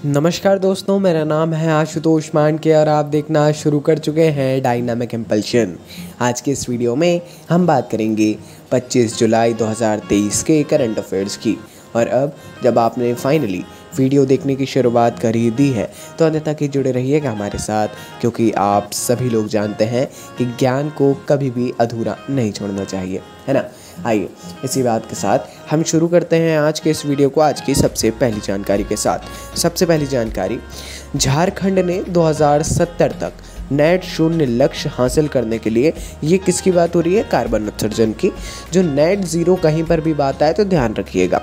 नमस्कार दोस्तों, मेरा नाम है आशुतोष मांडके और आप देखना शुरू कर चुके हैं डायनामिक इम्पल्शन। आज के इस वीडियो में हम बात करेंगे 25 जुलाई 2023 के करंट अफेयर्स की। और अब जब आपने फाइनली वीडियो देखने की शुरुआत कर ही दी है तो अंत तक ही जुड़े रहिएगा हमारे साथ, क्योंकि आप सभी लोग जानते हैं कि ज्ञान को कभी भी अधूरा नहीं छोड़ना चाहिए, है ना। आइए इसी बात के साथ हम शुरू करते हैं आज के इस वीडियो को आज की सबसे पहली जानकारी के साथ। सबसे पहली जानकारी, झारखंड ने 2070 तक नेट शून्य लक्ष्य हासिल करने के लिए, ये किसकी बात हो रही है? कार्बन उत्सर्जन की। जो नेट ज़ीरो कहीं पर भी बात आए तो ध्यान रखिएगा।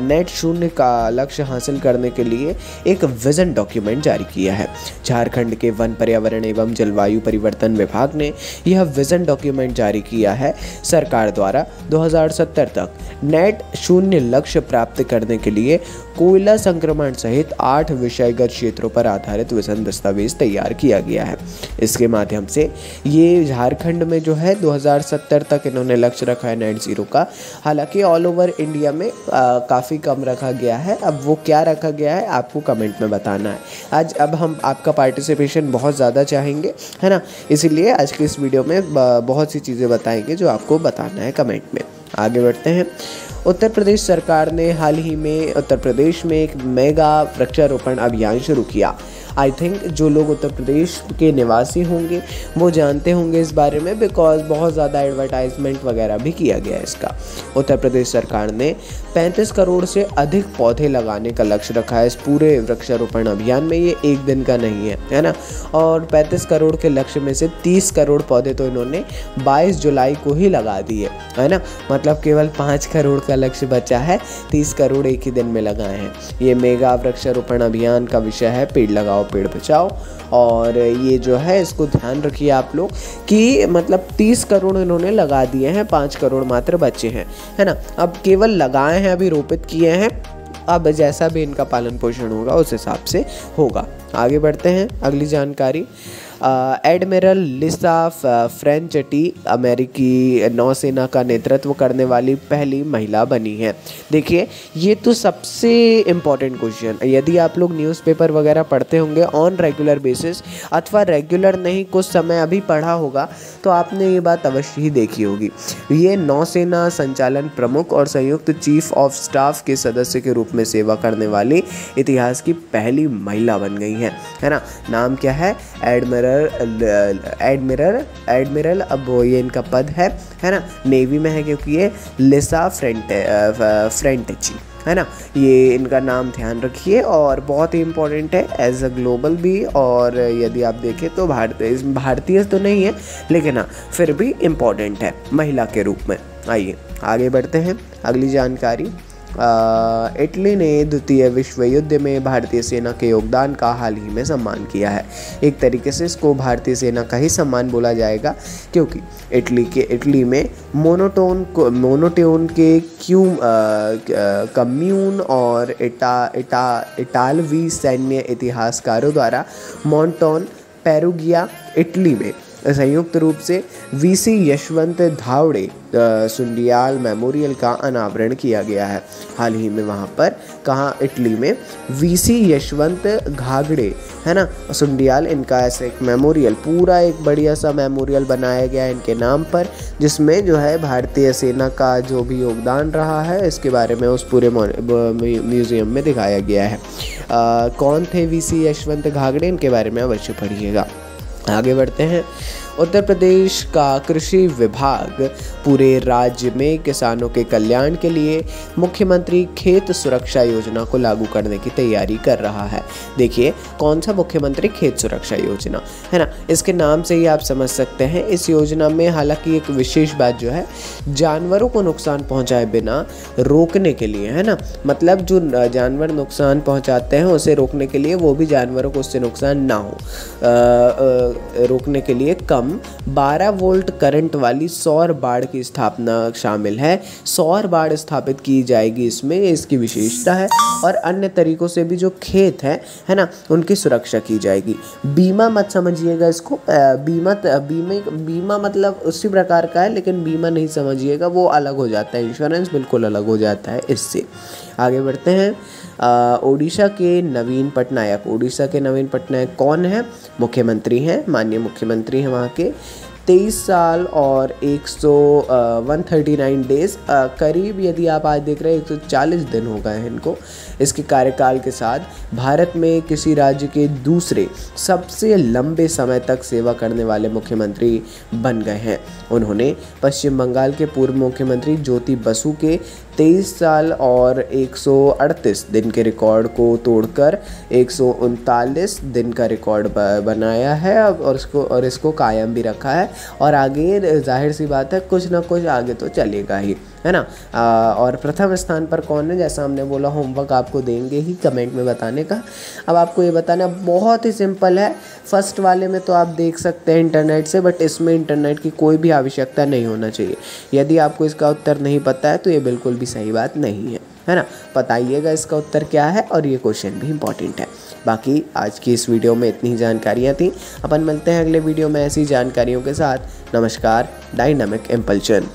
नेट शून्य का लक्ष्य हासिल करने के लिए एक विज़न डॉक्यूमेंट जारी किया है। झारखंड के वन, पर्यावरण एवं जलवायु परिवर्तन विभाग ने यह विज़न डॉक्यूमेंट जारी किया है। सरकार द्वारा 2070 तक नेट शून्य लक्ष्य प्राप्त करने के लिए कोयला संक्रमण सहित 8 विषयगत क्षेत्रों पर आधारित विज़न दस्तावेज तैयार किया गया है। इसके माध्यम से ये झारखंड में जो है 2070 तक इन्होंने लक्ष्य रखा है नेट ज़ीरो का। हालांकि ऑल ओवर इंडिया में काफ़ी कम रखा गया है। अब वो क्या रखा गया है आपको कमेंट में बताना है। अब हम आपका पार्टिसिपेशन बहुत ज़्यादा चाहेंगे, है ना। इसीलिए आज के इस वीडियो में बहुत सी चीज़ें बताएंगे जो आपको बताना है कमेंट में। आगे बढ़ते हैं। उत्तर प्रदेश सरकार ने हाल ही में उत्तर प्रदेश में एक मेगा वृक्षारोपण अभियान शुरू किया। आई थिंक जो लोग उत्तर प्रदेश के निवासी होंगे वो जानते होंगे इस बारे में, बिकॉज बहुत ज़्यादा एडवर्टाइजमेंट वगैरह भी किया गया है इसका। उत्तर प्रदेश सरकार ने 35 करोड़ से अधिक पौधे लगाने का लक्ष्य रखा है इस पूरे वृक्षारोपण अभियान में। ये एक दिन का नहीं है ना। और 35 करोड़ के लक्ष्य में से 30 करोड़ पौधे तो इन्होंने 22 जुलाई को ही लगा दिए, है ना। मतलब केवल 5 करोड़ का लक्ष्य बचा है, 30 करोड़ एक ही दिन में लगाए हैं। ये मेगा वृक्षारोपण अभियान का विषय है पेड़ लगाओ पेड़ बचाओ। और ये जो है इसको ध्यान रखिए आप लोग कि मतलब 30 करोड़ इन्होंने लगा दिए हैं, 5 करोड़ मात्र बचे हैं, है ना। अब केवल लगाए हैं, अभी रोपित किए हैं। अब जैसा भी इनका पालन पोषण होगा उस हिसाब से होगा। आगे बढ़ते हैं। अगली जानकारी, एडमिरल लिसा फ्रेंचटी अमेरिकी नौसेना का नेतृत्व करने वाली पहली महिला बनी है। देखिए ये तो सबसे इम्पॉर्टेंट क्वेश्चन, यदि आप लोग न्यूज़पेपर वगैरह पढ़ते होंगे ऑन रेगुलर बेसिस, अथवा रेगुलर नहीं कुछ समय अभी पढ़ा होगा, तो आपने ये बात अवश्य ही देखी होगी। ये नौसेना संचालन प्रमुख और संयुक्त चीफ ऑफ स्टाफ के सदस्य के रूप में सेवा करने वाली इतिहास की पहली महिला बन गई है ना। नाम क्या है? एडमिरल अब वो ये इनका पद है ना। नेवी में है क्योंकि ये लिसा फ्रेंटेची, है ना। ये इनका नाम ध्यान रखिए और बहुत ही इम्पोर्टेंट है एज अ ग्लोबल भी। और यदि आप देखें तो भारतीय तो नहीं है, लेकिन हाँ फिर भी इम्पोर्टेंट है महिला के रूप में। आइए आगे बढ़ते हैं। अगली जानकारी, इटली ने द्वितीय विश्व युद्ध में भारतीय सेना के योगदान का हाल ही में सम्मान किया है। एक तरीके से इसको भारतीय सेना का ही सम्मान बोला जाएगा, क्योंकि इटली में मोनोटोन के कम्यून और इटालवी सैन्य इतिहासकारों द्वारा मोंटोन पेरुगिया इटली में संयुक्त रूप से वीसी यशवंत धावड़े सुंडियाल मेमोरियल का अनावरण किया गया है। हाल ही में वहाँ पर कहाँ? इटली में वीसी यशवंत घागड़े, है ना, सुंडियाल, इनका ऐसे एक मेमोरियल, पूरा एक बढ़िया सा मेमोरियल बनाया गया है इनके नाम पर, जिसमें जो है भारतीय सेना का जो भी योगदान रहा है इसके बारे में उस पूरे म्यूज़ियम में दिखाया गया है। कौन थे वीसी यशवंत घागड़े? इनके बारे में अवश्य पढ़िएगा। आगे बढ़ते हैं। उत्तर प्रदेश का कृषि विभाग पूरे राज्य में किसानों के कल्याण के लिए मुख्यमंत्री खेत सुरक्षा योजना को लागू करने की तैयारी कर रहा है। देखिए कौन सा मुख्यमंत्री खेत सुरक्षा योजना, है ना। इसके नाम से ही आप समझ सकते हैं। इस योजना में हालांकि एक विशेष बात जो है, जानवरों को नुकसान पहुंचाए बिना रोकने के लिए, है ना, मतलब जो जानवर नुकसान पहुंचाते हैं उसे रोकने के लिए, वो भी जानवरों को उससे नुकसान ना हो रोकने के लिए कम 12 वोल्ट करंट वाली सौर बाड़ की स्थापना शामिल है। सौर बाड़ स्थापित की जाएगी इसमें, इसकी विशेषता है। और अन्य तरीकों से भी जो खेत है ना, उनकी सुरक्षा की जाएगी। बीमा मत समझिएगा इसको, बीमा मतलब उसी प्रकार का है, लेकिन बीमा नहीं समझिएगा, वो अलग हो जाता है। इंश्योरेंस बिल्कुल अलग हो जाता है इससे। आगे बढ़ते हैं। ओडिशा के नवीन पटनायक, ओडिशा के नवीन पटनायक कौन है? मुख्यमंत्री हैं, माननीय मुख्यमंत्री हैं वहाँ के। 23 साल और 139 डेज़, करीब यदि आप आज देख रहे हैं 140 दिन हो गए हैं इनको इसके कार्यकाल के साथ। भारत में किसी राज्य के दूसरे सबसे लंबे समय तक सेवा करने वाले मुख्यमंत्री बन गए हैं। उन्होंने पश्चिम बंगाल के पूर्व मुख्यमंत्री ज्योति बसु के 23 साल और 138 दिन के रिकॉर्ड को तोड़कर 139 दिन का रिकॉर्ड बनाया है और इसको कायम भी रखा है। और आगे जाहिर सी बात है कुछ ना कुछ आगे तो चलेगा ही, है ना। और प्रथम स्थान पर कौन है? जैसा हमने बोला, होमवर्क आपको देंगे ही कमेंट में बताने का। अब आपको ये बताना बहुत ही सिंपल है। फर्स्ट वाले में तो आप देख सकते हैं इंटरनेट से, बट इसमें इंटरनेट की कोई भी आवश्यकता नहीं होना चाहिए। यदि आपको इसका उत्तर नहीं पता है तो ये बिल्कुल भी सही बात नहीं है ना। बताइएगा इसका उत्तर क्या है, और ये क्वेश्चन भी इंपॉर्टेंट है। बाकी आज की इस वीडियो में इतनी ही जानकारियाँ थी। अपन मिलते हैं अगले वीडियो में ऐसी जानकारियों के साथ। नमस्कार, डायनामिक इम्पल्शन।